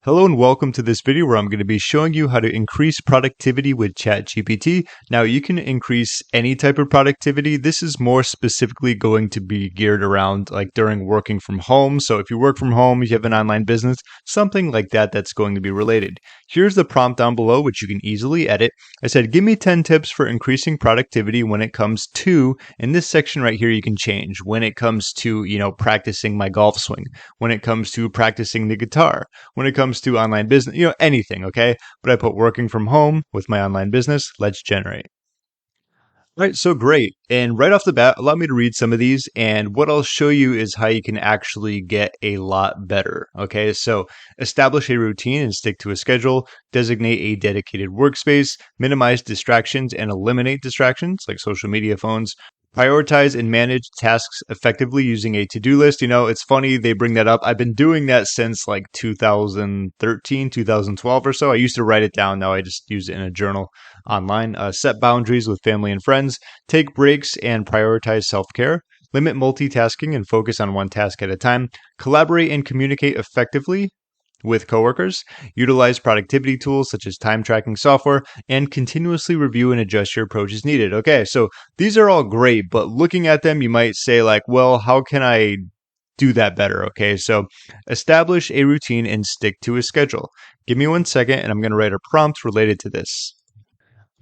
Hello and welcome to this video where I'm going to be showing you how to increase productivity with Chat GPT. Now you can increase any type of productivity. This is more specifically going to be geared around like during working from home. So if you work from home, you have an online business, something like that that's going to be related. Here's the prompt down below, which you can easily edit. I said, give me 10 tips for increasing productivity when it comes to, in this section right here, you can change when it comes to, practicing my golf swing, when it comes to practicing the guitar, when it comes to online business, anything, okay? But I put working from home with my online business. Let's generate. All right, so great. And right off the bat, allow me to read some of these. And what I'll show you is how you can actually get a lot better. Okay, so establish a routine and stick to a schedule, designate a dedicated workspace, minimize distractions and eliminate distractions like social media, phones. Prioritize and manage tasks effectively using a to-do list. It's funny they bring that up. I've been doing that since like 2013, 2012 or so. I used to write it down. Now I just use it in a journal online. Set boundaries with family and friends. Take breaks and prioritize self-care. Limit multitasking and focus on one task at a time. Collaborate and communicate effectively with coworkers, utilize productivity tools such as time tracking software, and continuously review and adjust your approach as needed. Okay, so these are all great, but looking at them, you might say like, well, how can I do that better? Okay, so establish a routine and stick to a schedule. Give me 1 second and I'm going to write a prompt related to this.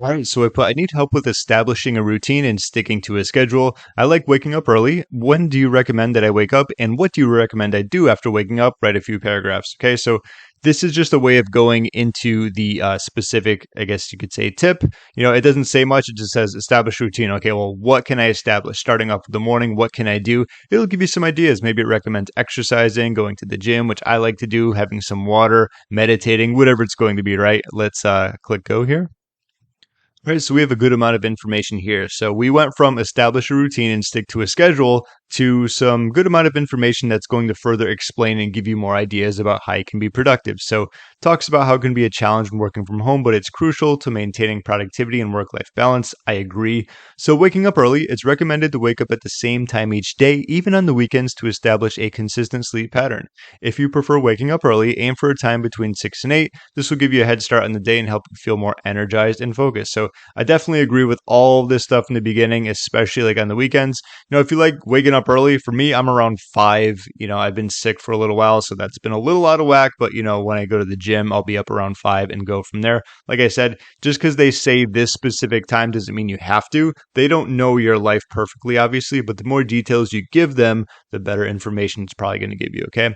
All right, so I need help with establishing a routine and sticking to a schedule. I like waking up early. When do you recommend that I wake up? And what do you recommend I do after waking up? Write a few paragraphs. Okay, so this is just a way of going into the specific, I guess you could say, tip. It doesn't say much. It just says establish routine. Okay, well, what can I establish? Starting off with the morning, what can I do? It'll give you some ideas. Maybe it recommends exercising, going to the gym, which I like to do, having some water, meditating, whatever it's going to be, right? Let's click go here. All right, so we have a good amount of information here. So we went from establish a routine and stick to a schedule to some good amount of information that's going to further explain and give you more ideas about how you can be productive. So talks about how it can be a challenge when working from home, but it's crucial to maintaining productivity and work-life balance. I agree. So waking up early, it's recommended to wake up at the same time each day, even on the weekends, to establish a consistent sleep pattern. If you prefer waking up early, aim for a time between 6 and 8. This will give you a head start on the day and help you feel more energized and focused. So I definitely agree with all this stuff in the beginning, especially like on the weekends. If you like waking up early, for me, I'm around 5. I've been sick for a little while, so that's been a little out of whack. But, when I go to the gym, I'll be up around 5 and go from there. Like I said, just because they say this specific time doesn't mean you have to. They don't know your life perfectly, obviously, but the more details you give them, the better information it's probably going to give you, okay?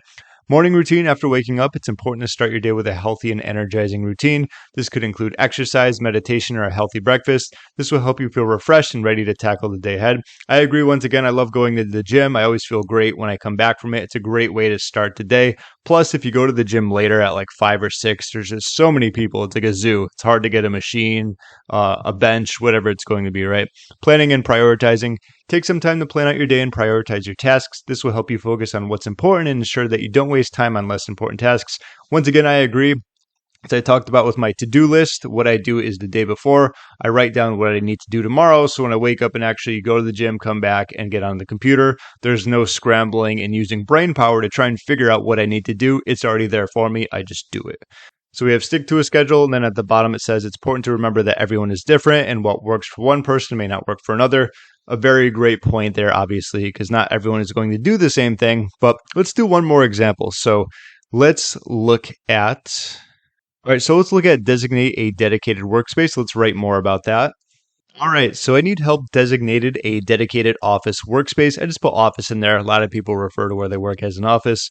Morning routine after waking up. It's important to start your day with a healthy and energizing routine. This could include exercise, meditation, or a healthy breakfast. This will help you feel refreshed and ready to tackle the day ahead. I agree. Once again, I love going to the gym. I always feel great when I come back from it. It's a great way to start the day. Plus, if you go to the gym later at like 5 or 6, there's just so many people. It's like a zoo. It's hard to get a machine, a bench, whatever it's going to be, right? Planning and prioritizing. Take some time to plan out your day and prioritize your tasks. This will help you focus on what's important and ensure that you don't waste time on less important tasks. Once again, I agree. As I talked about with my to-do list, what I do is the day before, I write down what I need to do tomorrow. So when I wake up and actually go to the gym, come back and get on the computer, there's no scrambling and using brain power to try and figure out what I need to do. It's already there for me. I just do it. So we have stick to a schedule, and then at the bottom it says it's important to remember that everyone is different and what works for one person may not work for another. A very great point there, obviously, because not everyone is going to do the same thing. But let's do one more example. So let's look at, let's look at designate a dedicated workspace. Let's write more about that. All right, so I need help designated a dedicated office workspace. I just put office in there. A lot of people refer to where they work as an office.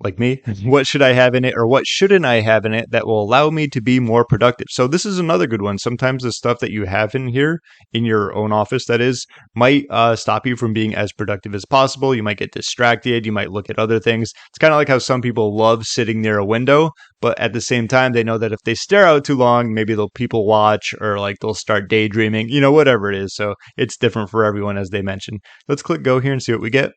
Like me, what should I have in it or what shouldn't I have in it that will allow me to be more productive? So this is another good one. Sometimes the stuff that you have in here, in your own office, that is, might stop you from being as productive as possible. You might get distracted. You might look at other things. It's kind of like how some people love sitting near a window, but at the same time, they know that if they stare out too long, maybe they'll people watch or like they'll start daydreaming, whatever it is. So it's different for everyone, as they mentioned. Let's click go here and see what we get.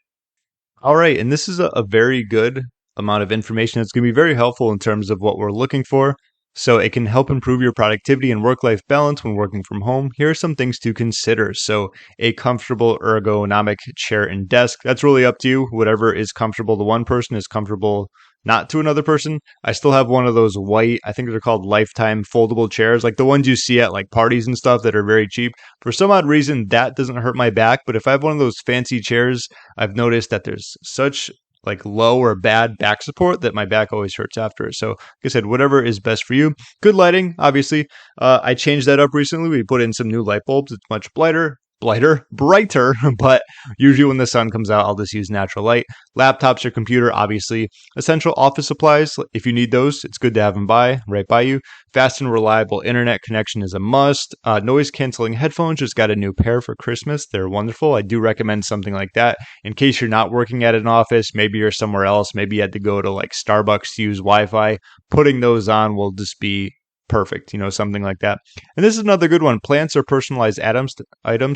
All right, and this is a very good amount of information that's going to be very helpful in terms of what we're looking for. So it can help improve your productivity and work-life balance when working from home. Here are some things to consider. So a comfortable ergonomic chair and desk. That's really up to you. Whatever is comfortable to one person is comfortable not to another person. I still have one of those white, I think they're called lifetime foldable chairs, like the ones you see at like parties and stuff that are very cheap. For some odd reason, that doesn't hurt my back. But if I have one of those fancy chairs, I've noticed that there's such like low or bad back support that my back always hurts after it. So, like I said, whatever is best for you. Good lighting, obviously. I changed that up recently. We put in some new light bulbs. It's much brighter, but usually when the sun comes out, I'll just use natural light. Laptops or computer, obviously. Essential office supplies, if you need those, it's good to have them right by you. Fast and reliable internet connection is a must. Noise canceling headphones, just got a new pair for Christmas. They're wonderful. I do recommend something like that in case you're not working at an office. Maybe you're somewhere else. Maybe you had to go to like Starbucks to use Wi-Fi. Putting those on will just be perfect, something like that. And this is another good one. Plants or personalized items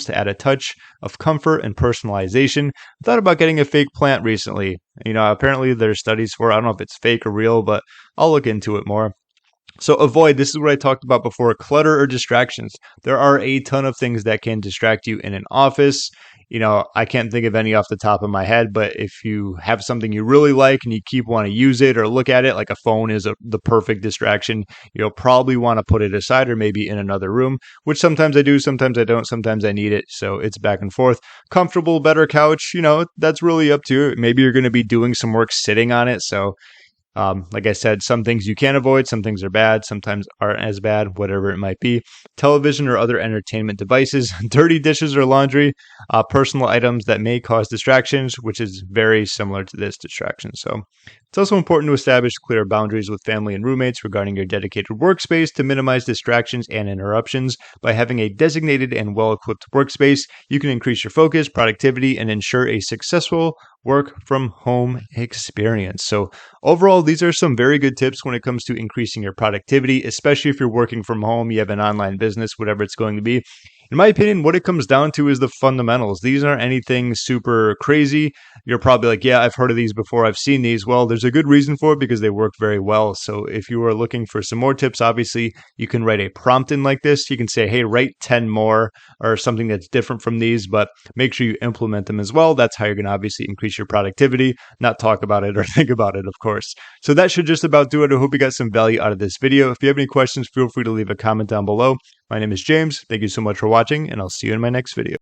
to add a touch of comfort and personalization. I thought about getting a fake plant recently. Apparently there's studies for it. I don't know if it's fake or real, but I'll look into it more. So avoid, this is what I talked about before, clutter or distractions. There are a ton of things that can distract you in an office. I can't think of any off the top of my head, but if you have something you really like and you keep want to use it or look at it, like a phone is the perfect distraction, you'll probably want to put it aside or maybe in another room, which sometimes I do, sometimes I don't, sometimes I need it. So it's back and forth. Comfortable, better couch, that's really up to you. Maybe you're going to be doing some work sitting on it. So like I said, some things you can avoid, some things are bad, sometimes aren't as bad, whatever it might be. Television or other entertainment devices, dirty dishes or laundry, personal items that may cause distractions, which is very similar to this distraction. So it's also important to establish clear boundaries with family and roommates regarding your dedicated workspace to minimize distractions and interruptions. By having a designated and well-equipped workspace, you can increase your focus, productivity, and ensure a successful work from home experience. So overall, these are some very good tips when it comes to increasing your productivity, especially if you're working from home, you have an online business, whatever it's going to be. In my opinion, what it comes down to is the fundamentals. These aren't anything super crazy. You're probably like, yeah, I've heard of these before. I've seen these. Well, there's a good reason for it because they work very well. So if you are looking for some more tips, obviously you can write a prompt in like this. You can say, hey, write 10 more or something that's different from these, but make sure you implement them as well. That's how you're going to obviously increase your productivity, not talk about it or think about it, of course. So that should just about do it. I hope you got some value out of this video. If you have any questions, feel free to leave a comment down below. My name is James. Thank you so much for watching, and I'll see you in my next video.